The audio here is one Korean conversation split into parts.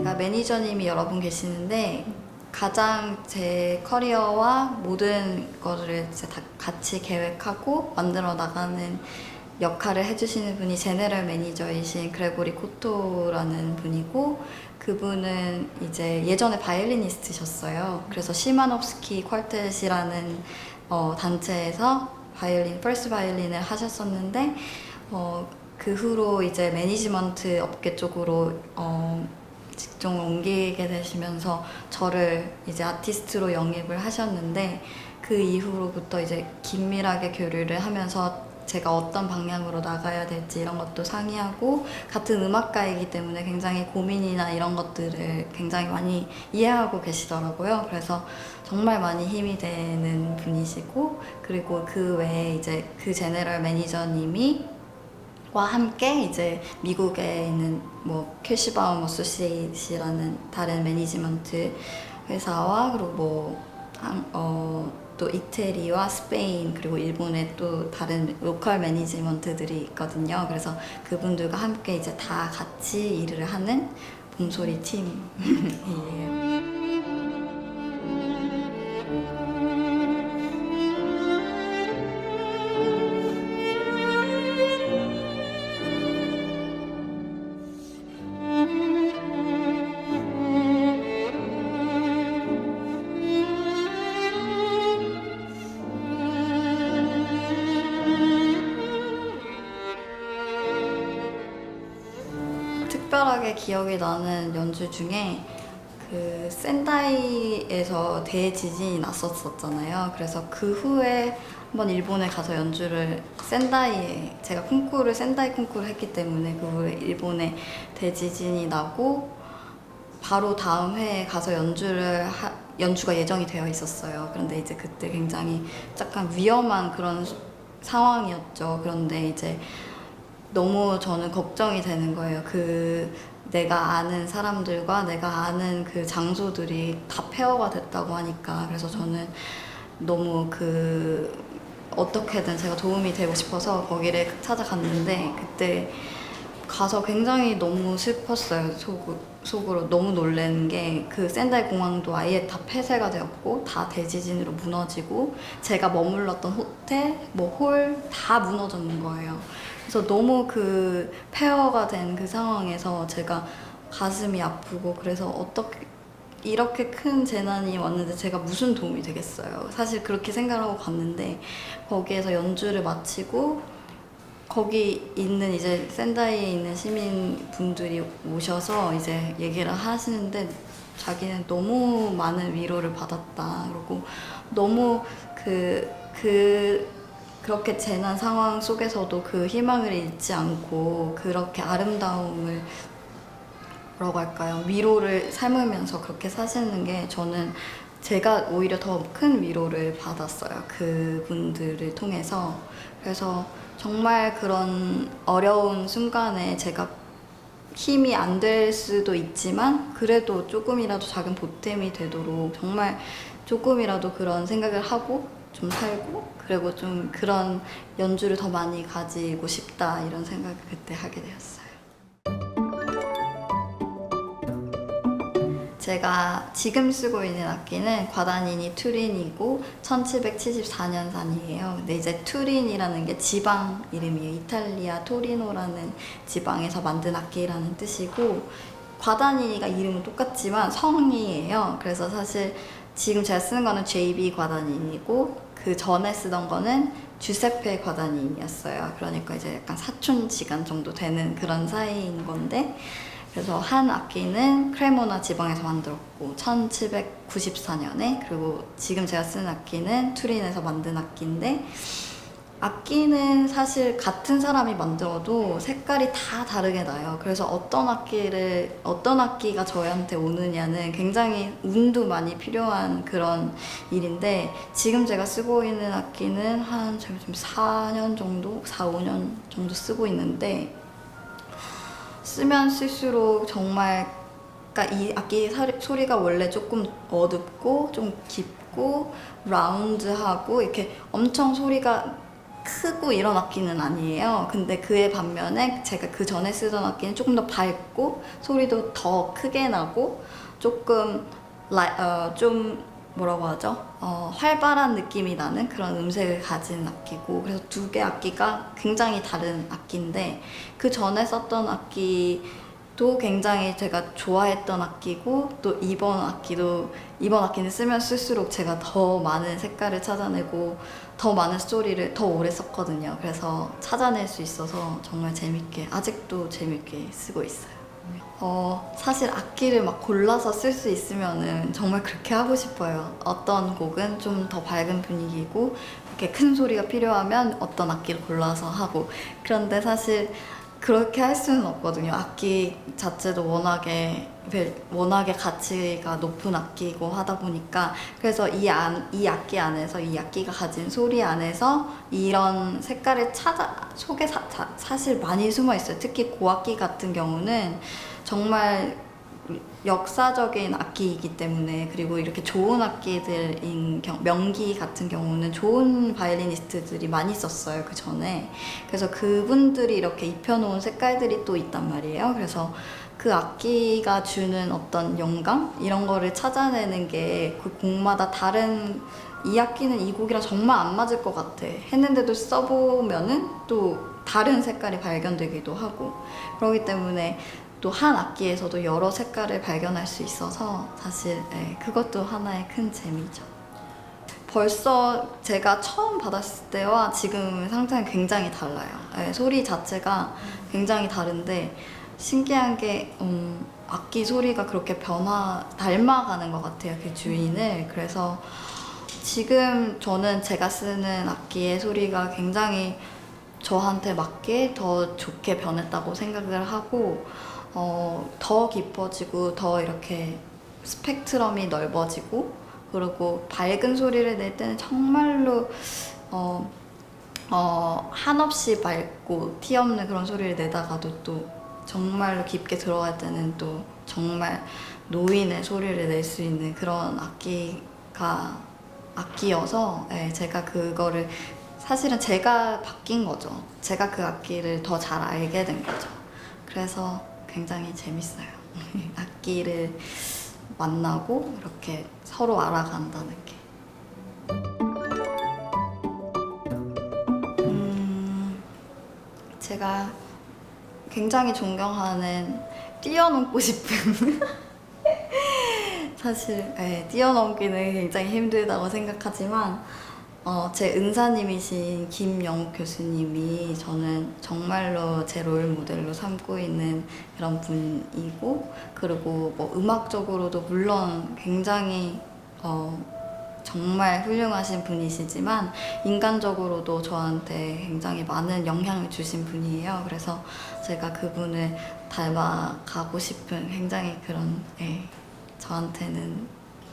제가 매니저님이 여러 분 계시는데 가장 제 커리어와 모든 거를 이제 다 같이 계획하고 만들어 나가는 역할을 해주시는 분이 제너럴 매니저이신 그레고리 코토라는 분이고, 그분은 이제 예전에 바이올리니스트셨어요. 그래서 시마노프스키 퀄텟이라는 단체에서 퍼스트 바이올린을 하셨었는데, 그 후로 이제 매니지먼트 업계 쪽으로 직종을 옮기게 되시면서 저를 이제 아티스트로 영입을 하셨는데, 그 이후로부터 이제 긴밀하게 교류를 하면서 제가 어떤 방향으로 나가야 될지 이런 것도 상의하고, 같은 음악가이기 때문에 굉장히 고민이나 이런 것들을 굉장히 많이 이해하고 계시더라고요. 그래서 정말 많이 힘이 되는 분이시고, 그리고 그 외에 이제 그 제너럴 매니저님이 와 함께 이제 미국에 있는 뭐 캐시바움 어소시에이트라는 다른 매니지먼트 회사와, 그리고 또 이태리와 스페인 그리고 일본의 또 다른 로컬 매니지먼트들이 있거든요. 그래서 그분들과 함께 이제 다 같이 일을 하는 봄소리 팀이에요. 특별하게 기억이 나는 연주 중에 그 센다이에서 대지진이 났었잖아요. 그래서 그 후에 한번 일본에 가서 연주를, 센다이에 제가 센다이 콩쿠르를 했기 때문에 그 후에 일본에 대지진이 나고 바로 다음 해에 가서 연주가 예정이 되어 있었어요. 그런데 이제 그때 굉장히 약간 위험한 그런 상황이었죠. 그런데 이제 너무 저는 걱정이 되는 거예요. 내가 아는 사람들과 내가 아는 그 장소들이 다 폐허가 됐다고 하니까. 그래서 저는 너무 어떻게든 제가 도움이 되고 싶어서 거기를 찾아갔는데, 그때 가서 굉장히 너무 슬펐어요. 속으로 너무 놀라는 게, 그 센다이 공항도 아예 다 폐쇄가 되었고 다 대지진으로 무너지고, 제가 머물렀던 호텔, 홀 다 무너졌는 거예요. 그래서 너무 폐허가 된 그 상황에서 제가 가슴이 아프고, 그래서 어떻게 이렇게 큰 재난이 왔는데 제가 무슨 도움이 되겠어요. 사실 그렇게 생각하고 갔는데, 거기에서 연주를 마치고 거기 있는 이제 센다이에 있는 시민분들이 오셔서 이제 얘기를 하시는데, 자기는 너무 많은 위로를 받았다. 그리고 너무 그렇게 재난 상황 속에서도 그 희망을 잃지 않고 그렇게 아름다움을, 뭐라고 할까요? 위로를 삼으면서 그렇게 사시는 게, 저는 제가 오히려 더 큰 위로를 받았어요. 그분들을 통해서. 그래서 정말 그런 어려운 순간에 제가 힘이 안 될 수도 있지만 그래도 조금이라도 작은 보탬이 되도록 정말 조금이라도 그런 생각을 하고 좀 살고, 그리고 좀 그런 연주를 더 많이 가지고 싶다, 이런 생각을 그때 하게 되었어요. 제가 지금 쓰고 있는 악기는 과다니니 투린이고 1774년산이에요. 근데 이제 투린이라는 게 지방 이름이에요. 이탈리아 토리노라는 지방에서 만든 악기라는 뜻이고, 과다니니가 이름은 똑같지만 성이에요. 그래서 사실 지금 제가 쓰는 거는 JB 과다니니고, 그 전에 쓰던 거는 주세페 과다니니였어요. 그러니까 이제 약간 사촌지간 정도 되는 그런 사이인 건데, 그래서 한 악기는 크레모나 지방에서 만들었고 1794년에, 그리고 지금 제가 쓰는 악기는 투린에서 만든 악기인데, 악기는 사실 같은 사람이 만들어도 색깔이 다 다르게 나요. 그래서 어떤 악기가 저희한테 오느냐는 굉장히 운도 많이 필요한 그런 일인데, 지금 제가 쓰고 있는 악기는 제가 지금 4년 정도, 4, 5년 정도 쓰고 있는데, 쓰면 쓸수록 정말, 그러니까 이 악기 소리가 원래 조금 어둡고 좀 깊고 라운드하고 이렇게 엄청 소리가 크고 이런 악기는 아니에요. 근데 그에 반면에 제가 그 전에 쓰던 악기는 조금 더 밝고 소리도 더 크게 나고 조금 좀 뭐라고 하죠? 활발한 느낌이 나는 그런 음색을 가진 악기고, 그래서 두 개 악기가 굉장히 다른 악기인데 그 전에 썼던 악기도 굉장히 제가 좋아했던 악기고, 또 이번 악기는 쓰면 쓸수록 제가 더 많은 색깔을 찾아내고 더 많은 스토리를 더 오래 썼거든요. 그래서 찾아낼 수 있어서 정말 아직도 재밌게 쓰고 있어요. 사실 악기를 막 골라서 쓸 수 있으면은 정말 그렇게 하고 싶어요. 어떤 곡은 좀 더 밝은 분위기고 이렇게 큰 소리가 필요하면 어떤 악기를 골라서 하고, 그런데 사실 그렇게 할 수는 없거든요. 악기 자체도 워낙에 가치가 높은 악기고 하다 보니까, 그래서 이 악기 안에서, 이 악기가 가진 소리 안에서 이런 색깔을 속에 사실 많이 숨어 있어요. 특히 고악기 같은 경우는 정말 역사적인 악기이기 때문에, 그리고 이렇게 좋은 악기들인 명기 같은 경우는 좋은 바이올리니스트들이 많이 썼어요, 그 전에. 그래서 그분들이 이렇게 입혀놓은 색깔들이 또 있단 말이에요. 그래서 그 악기가 주는 어떤 영감? 이런 거를 찾아내는 게 그 곡마다 다른, 이 악기는 이 곡이랑 정말 안 맞을 것 같아 했는데도 써보면은 또 다른 색깔이 발견되기도 하고, 그렇기 때문에 또 한 악기에서도 여러 색깔을 발견할 수 있어서 사실 그것도 하나의 큰 재미죠. 벌써 제가 처음 받았을 때와 지금 상태는 굉장히 달라요. 소리 자체가 굉장히 다른데, 신기한 게 악기 소리가 그렇게 닮아가는 것 같아요, 그 주인을. 그래서 지금 저는 제가 쓰는 악기의 소리가 굉장히 저한테 맞게 더 좋게 변했다고 생각을 하고, 더 깊어지고 더 이렇게 스펙트럼이 넓어지고, 그리고 밝은 소리를 낼 때는 정말로 한없이 밝고 티 없는 그런 소리를 내다가도 또 정말로 깊게 들어갈 때는 또 정말 노인의 소리를 낼 수 있는 그런 악기여서, 제가 그거를 사실은 제가 바뀐 거죠. 제가 그 악기를 더 잘 알게 된 거죠. 그래서 굉장히 재밌어요. 악기를 만나고 이렇게 서로 알아간다는 게. 제가 굉장히 존경하는, 뛰어넘고 싶은 사실 뛰어넘기는 굉장히 힘들다고 생각하지만 제 은사님이신 김영욱 교수님이 저는 정말로 제 롤 모델로 삼고 있는 그런 분이고, 그리고 뭐 음악적으로도 물론 굉장히 정말 훌륭하신 분이시지만 인간적으로도 저한테 굉장히 많은 영향을 주신 분이에요. 그래서 제가 그분을 닮아가고 싶은 굉장히 그런, 저한테는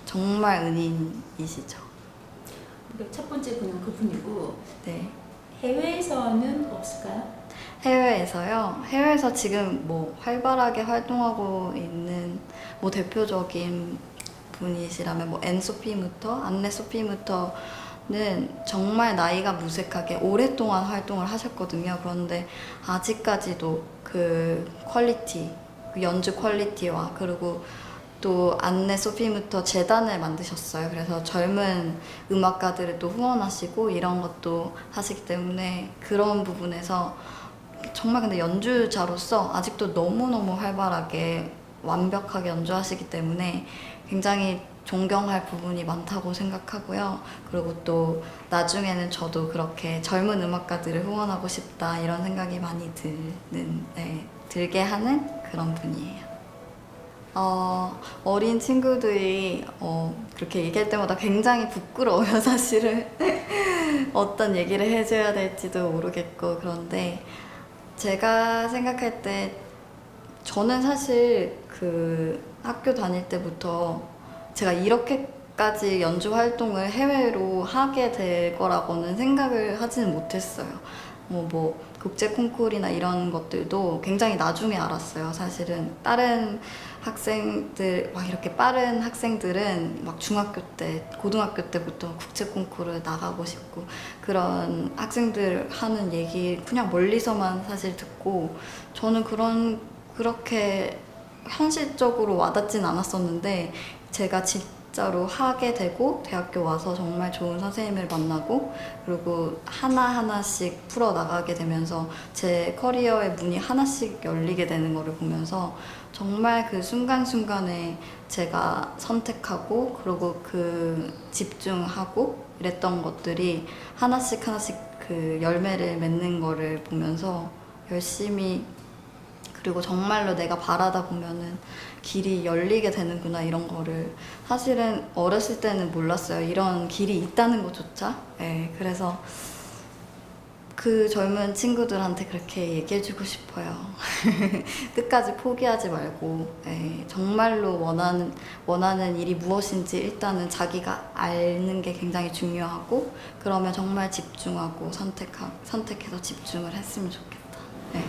정말 은인이시죠. 첫 번째 분은 그분이고, 네. 해외에서는 없을까요? 해외에서요? 해외에서 지금 뭐 활발하게 활동하고 있는 뭐 대표적인 분이시라면 뭐 안네 소피 무터는 정말 나이가 무색하게 오랫동안 활동을 하셨거든요. 그런데 아직까지도 그 퀄리티, 그 연주 퀄리티와, 그리고 또 안네 소피 무터 재단을 만드셨어요. 그래서 젊은 음악가들을 또 후원하시고 이런 것도 하시기 때문에, 그런 부분에서 정말 근데 연주자로서 아직도 너무너무 활발하게 완벽하게 연주하시기 때문에 굉장히 존경할 부분이 많다고 생각하고요. 그리고 또 나중에는 저도 그렇게 젊은 음악가들을 후원하고 싶다 이런 생각이 많이 들게 하는 그런 분이에요. 어린 친구들이 그렇게 얘기할 때마다 굉장히 부끄러워요, 사실은. 어떤 얘기를 해줘야 될지도 모르겠고. 그런데 제가 생각할 때 저는 사실 그 학교 다닐 때부터 제가 이렇게까지 연주 활동을 해외로 하게 될 거라고는 생각을 하지는 못했어요. 뭐 국제 콩쿠르나 이런 것들도 굉장히 나중에 알았어요. 사실은 다른 학생들 막 이렇게 빠른 학생들은 막 중학교 때, 고등학교 때부터 국제 콩쿠르 나가고 싶고 그런 학생들 하는 얘기 그냥 멀리서만 사실 듣고 저는 그렇게 현실적으로 와닿진 않았었는데 제가 진짜로 하게 되고 대학교 와서 정말 좋은 선생님을 만나고 그리고 하나하나씩 풀어나가게 되면서 제 커리어의 문이 하나씩 열리게 되는 거를 보면서 정말 그 순간순간에 제가 선택하고 그리고 그 집중하고 이랬던 것들이 하나씩 그 열매를 맺는 거를 보면서 열심히 그리고 정말로 내가 바라다 보면은 길이 열리게 되는구나 이런 거를 사실은 어렸을 때는 몰랐어요. 이런 길이 있다는 것조차. 네, 그래서 그 젊은 친구들한테 그렇게 얘기해주고 싶어요. 끝까지 포기하지 말고 네, 정말로 원하는 일이 무엇인지 일단은 자기가 아는 게 굉장히 중요하고 그러면 정말 집중하고 선택해서 집중을 했으면 좋겠다. 네.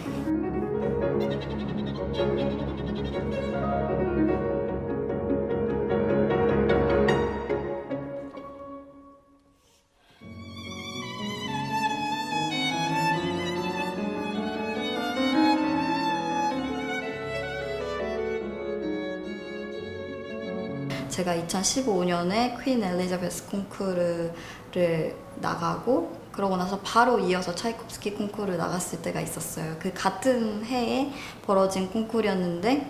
제가 2015년에 퀸 엘리자베스 콩쿠르를 나가고 그러고 나서 바로 이어서 차이콥스키 콩쿠르를 나갔을 때가 있었어요. 그 같은 해에 벌어진 콩쿠르였는데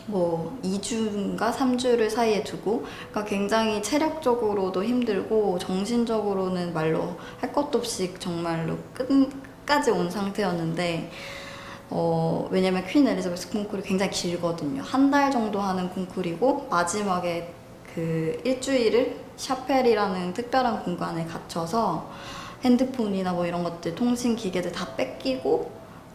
뭐 2주인가 3주를 사이에 두고 그러니까 굉장히 체력적으로도 힘들고 정신적으로는 말로 할 것도 없이 정말로 끝까지 온 상태였는데 왜냐면 퀸 엘리자베스 콩쿠르이 굉장히 길거든요. 한 달 정도 하는 콩쿠르이고 마지막에 그 일주일을 샤펠이라는 특별한 공간에 gat혀서 핸드폰이나 뭐 이런 것들 통신 기계들 다 뺏기고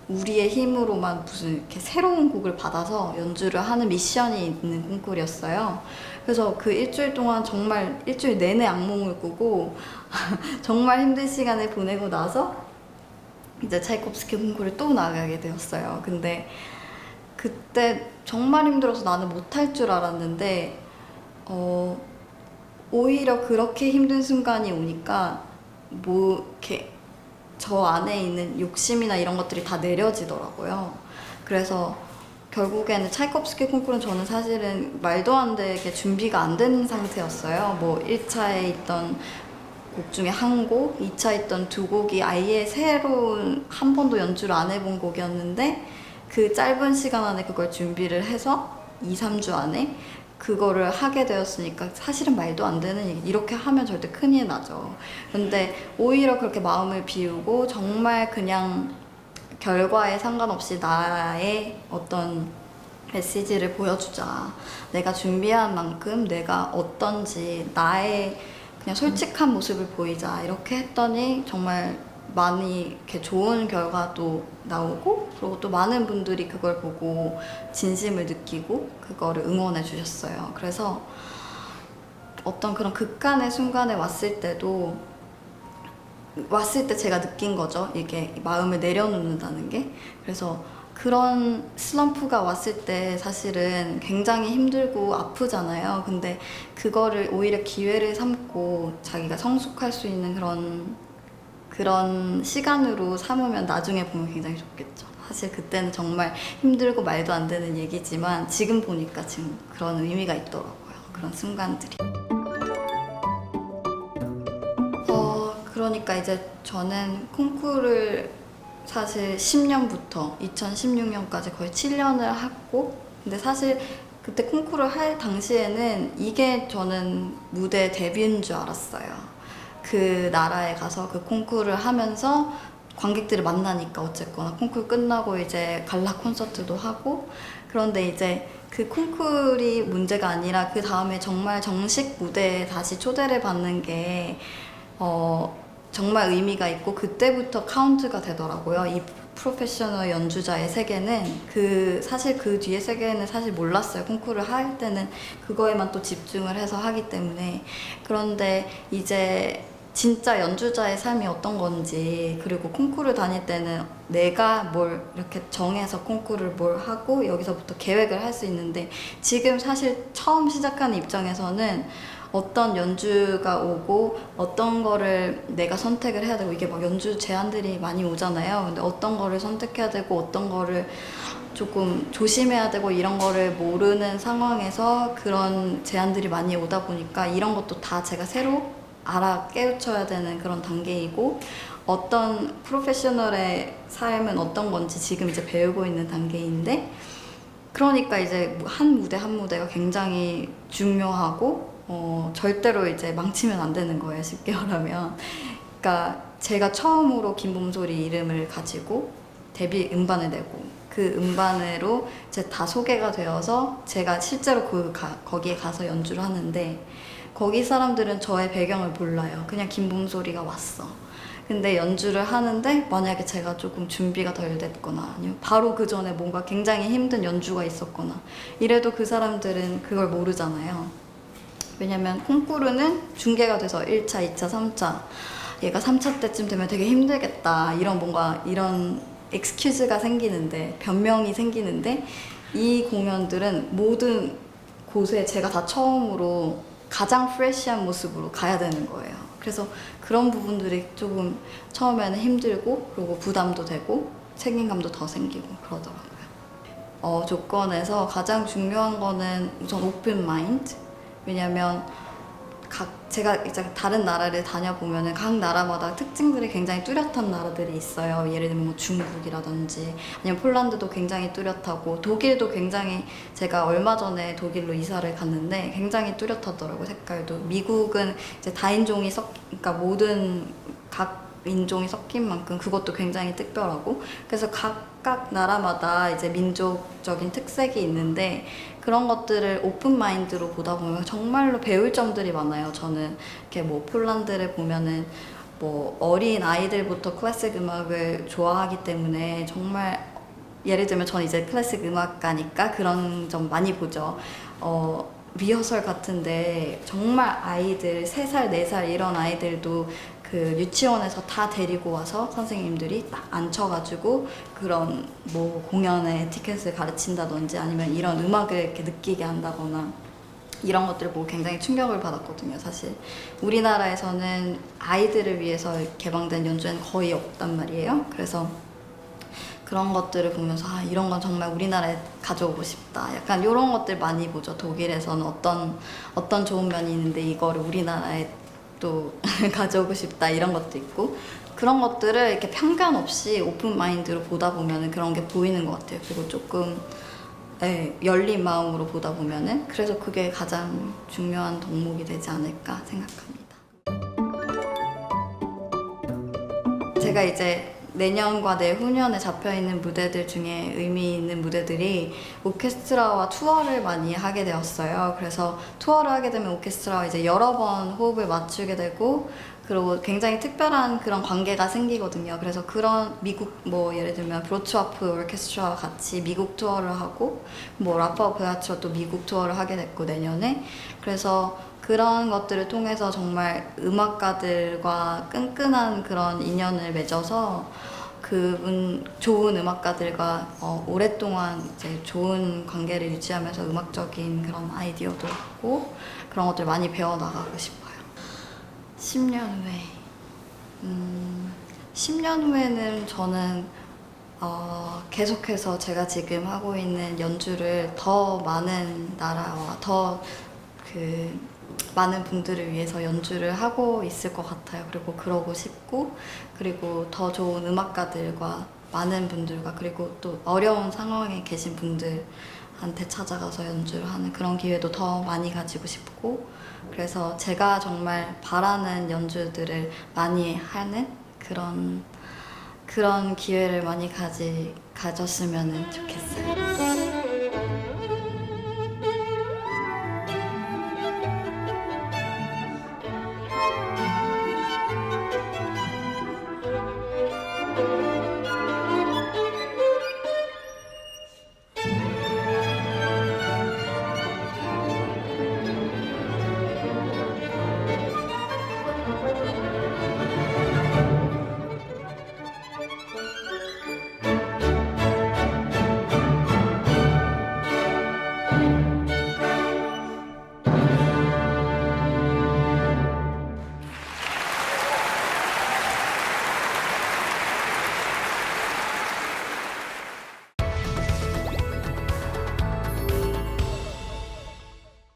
우리의 힘으로만 무슨 이렇게 새로운 곡을 받아서 연주를 하는 미션이 있는 콩쿠르였어요. 그래서 그 일주일 동안 정말 일주일 내내 악몽을 꾸고 정말 힘든 시간을 보내고 나서 이제 차이콥스키 콩쿠르를 또 나가게 되었어요. 근데 그때 정말 힘들어서 나는 못할 줄 알았는데 오히려 그렇게 힘든 순간이 오니까 뭐 이렇게 저 안에 있는 욕심이나 이런 것들이 다 내려지더라고요. 그래서 결국에는 차이콥스키 콩쿠르는 저는 사실은 말도 안 되게 준비가 안 된 상태였어요. 뭐 1차에 있던 곡 중에 한 곡, 2차 있던 두 곡이 아예 새로운 한 번도 연주를 안 해본 곡이었는데 그 짧은 시간 안에 그걸 준비를 해서 2, 3주 안에 그거를 하게 되었으니까 사실은 말도 안 되는 얘기 이렇게 하면 절대 큰일 나죠. 근데 오히려 그렇게 마음을 비우고 정말 그냥 결과에 상관없이 나의 어떤 메시지를 보여주자. 내가 준비한 만큼 내가 어떤지 나의 그냥 솔직한 모습을 보이자 이렇게 했더니 정말 많이 이렇게 좋은 결과도 나오고 그리고 또 많은 분들이 그걸 보고 진심을 느끼고 그거를 응원해 주셨어요. 그래서 어떤 그런 극한의 순간에 왔을 때 제가 느낀 거죠. 이게 마음을 내려놓는다는 게. 그래서 그런 슬럼프가 왔을 때 사실은 굉장히 힘들고 아프잖아요. 근데 그거를 오히려 기회를 삼고 자기가 성숙할 수 있는 그런 시간으로 삼으면 나중에 보면 굉장히 좋겠죠. 사실 그때는 정말 힘들고 말도 안 되는 얘기지만 지금 보니까 지금 그런 의미가 있더라고요. 그런 순간들이. 그러니까 이제 저는 콩쿠르를 사실 10년부터 2016년까지 거의 7년을 했고 근데 사실 그때 콩쿠르 할 당시에는 이게 저는 무대 데뷔인 줄 알았어요. 그 나라에 가서 그 콩쿠르를 하면서 관객들을 만나니까 어쨌거나 콩쿠르 끝나고 이제 갈라 콘서트도 하고 그런데 이제 그 콩쿠르이 문제가 아니라 그 다음에 정말 정식 무대에 다시 초대를 받는 게 정말 의미가 있고 그때부터 카운트가 되더라고요. 이 프로페셔널 연주자의 세계는 사실 그 뒤의 세계는 사실 몰랐어요. 콩쿠르를 할 때는 그거에만 또 집중을 해서 하기 때문에. 그런데 이제 진짜 연주자의 삶이 어떤 건지, 그리고 콩쿠르 다닐 때는 내가 뭘 이렇게 정해서 콩쿠르를 뭘 하고 여기서부터 계획을 할 수 있는데, 지금 사실 처음 시작하는 입장에서는 어떤 연주가 오고 어떤 거를 내가 선택을 해야 되고, 이게 막 연주 제안들이 많이 오잖아요. 근데 어떤 거를 선택해야 되고 어떤 거를 조금 조심해야 되고 이런 거를 모르는 상황에서 그런 제안들이 많이 오다 보니까 이런 것도 다 제가 새로 알아 깨우쳐야 되는 그런 단계이고, 어떤 프로페셔널의 삶은 어떤 건지 지금 이제 배우고 있는 단계인데, 그러니까 이제 한 무대 한 무대가 굉장히 중요하고 절대로 이제 망치면 안 되는 거예요, 쉽게 말하면. 그러니까 제가 처음으로 김봄소리 이름을 가지고 데뷔 음반을 내고, 그 음반으로 이제 다 소개가 되어서 제가 실제로 거기에 가서 연주를 하는데, 거기 사람들은 저의 배경을 몰라요. 그냥 김봄소리가 왔어. 근데 연주를 하는데 만약에 제가 조금 준비가 덜 됐거나, 아니면 바로 그 전에 뭔가 굉장히 힘든 연주가 있었거나 이래도 그 사람들은 그걸 모르잖아요. 왜냐면 콩쿠르는 중계가 돼서 1차, 2차, 3차, 얘가 3차 때쯤 되면 되게 힘들겠다, 이런 뭔가 이런 엑스큐즈가 생기는데, 변명이 생기는데, 이 공연들은 모든 곳에 제가 다 처음으로 가장 프레시한 모습으로 가야 되는 거예요. 그래서 그런 부분들이 조금 처음에는 힘들고, 그리고 부담도 되고 책임감도 더 생기고 그러더라고요. 조건에서 가장 중요한 거는 우선 오픈 마인드. 왜냐면 제가 이제 다른 나라를 다녀보면은 각 나라마다 특징들이 굉장히 뚜렷한 나라들이 있어요. 예를 들면 뭐 중국이라든지, 아니면 폴란드도 굉장히 뚜렷하고, 독일도 굉장히, 제가 얼마 전에 독일로 이사를 갔는데 굉장히 뚜렷하더라고요, 색깔도. 미국은 이제 다인종이 그러니까 모든 각 인종이 섞인 만큼 그것도 굉장히 특별하고, 그래서 각각 나라마다 이제 민족적인 특색이 있는데, 그런 것들을 오픈 마인드로 보다 보면 정말로 배울 점들이 많아요. 저는 이렇게 뭐 폴란드를 보면은 뭐 어린 아이들부터 클래식 음악을 좋아하기 때문에, 정말 예를 들면 저는 이제 클래식 음악가니까 그런 점 많이 보죠. 리허설 같은데 정말 아이들 3살, 4살 이런 아이들도 그 유치원에서 다 데리고 와서 선생님들이 딱 앉혀가지고 그런 뭐 공연의 티켓을 가르친다든지, 아니면 이런 음악을 이렇게 느끼게 한다거나, 이런 것들을 보고 굉장히 충격을 받았거든요. 사실 우리나라에서는 아이들을 위해서 개방된 연주회는 거의 없단 말이에요. 그래서 그런 것들을 보면서 이런 건 정말 우리나라에 가져오고 싶다, 약간 이런 것들 많이 보죠. 독일에서는 어떤 좋은 면이 있는데 이거를 우리나라에 또 가져오고 싶다, 이런 것도 있고, 그런 것들을 이렇게 편견 없이 오픈 마인드로 보다 보면은 그런 게 보이는 것 같아요. 그리고 조금 열린 마음으로 보다 보면은, 그래서 그게 가장 중요한 덕목이 되지 않을까 생각합니다. 제가 이제 내년과 내후년에 잡혀있는 무대들 중에 의미 있는 무대들이 오케스트라와 투어를 많이 하게 되었어요. 그래서 투어를 하게 되면 오케스트라와 이제 여러 번 호흡을 맞추게 되고, 그리고 굉장히 특별한 그런 관계가 생기거든요. 그래서 그런 미국, 뭐 예를 들면 브로츠와프 오케스트라와 같이 미국 투어를 하고, 뭐 라파오 베아츠와 또 미국 투어를 하게 됐고 내년에. 그래서 그런 것들을 통해서 정말 음악가들과 끈끈한 그런 인연을 맺어서 좋은 음악가들과 오랫동안 이제 좋은 관계를 유지하면서 음악적인 그런 아이디어도 얻고, 그런 것들 많이 배워나가고 싶어요. 10년 후에 10년 후에는 저는 계속해서 제가 지금 하고 있는 연주를 더 많은 나라와 더 많은 분들을 위해서 연주를 하고 있을 것 같아요. 그리고 그러고 싶고, 그리고 더 좋은 음악가들과 많은 분들과, 그리고 또 어려운 상황에 계신 분들한테 찾아가서 연주를 하는 그런 기회도 더 많이 가지고 싶고, 그래서 제가 정말 바라는 연주들을 많이 하는 그런 기회를 많이 가졌으면 좋겠어요.